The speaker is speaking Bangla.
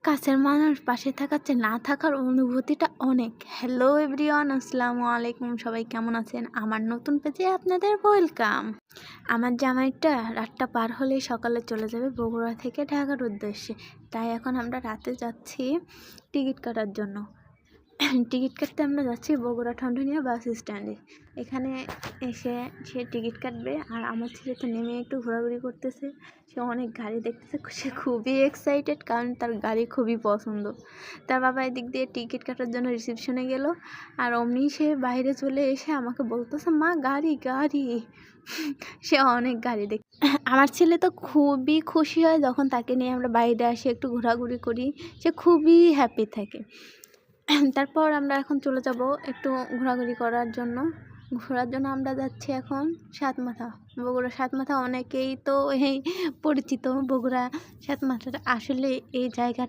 কাছের মানুষ পাশে থাকার চেয়ে না থাকার অনুভূতিটা অনেক। হ্যালো এভরিওয়ান, আসসালামু আলাইকুম। সবাই কেমন আছেন? আমার নতুন পেজে আপনাদের ওয়েলকাম। আমার জামাইটা রাতটা পার হলেই সকালে চলে যাবে বগুড়া থেকে ঢাকার উদ্দেশ্যে। তাই এখন আমরা রাতে যাচ্ছি টিকিট কাটার জন্য। টিকিট কাটতে আমরা যাচ্ছি বগুড়া ঠনঠনিয়া বাস স্ট্যান্ডে। এখানে এসে সে টিকিট কাটবে, আর আমার ছেলে তো নেমে একটু ঘোরাঘুরি করতেছে। সে অনেক গাড়ি দেখতেছে, সে খুবই এক্সাইটেড, কারণ তার গাড়ি খুবই পছন্দ। তার বাবা এদিক দিয়ে টিকিট কাটার জন্য রিসেপশনে গেল, আর অমনি সে বাইরে চলে এসে আমাকে বলতেছে, মা গাড়ি গাড়ি। সে অনেক গাড়ি দেখ। আমার ছেলে তো খুবই খুশি হয় যখন তাকে নিয়ে আমরা বাইরে আসি, একটু ঘোরাঘুরি করি। সে খুবই হ্যাপি থাকে। তারপর আমরা এখন চলে যাব একটু ঘোরাঘুরি করার জন্য। ঘোরার জন্য আমরা যাচ্ছি এখন সাতমাথা। বগুড়া সাতমাথা অনেকেই তো এই পরিচিত। বগুড়া সাতমাথাটা আসলে এই জায়গা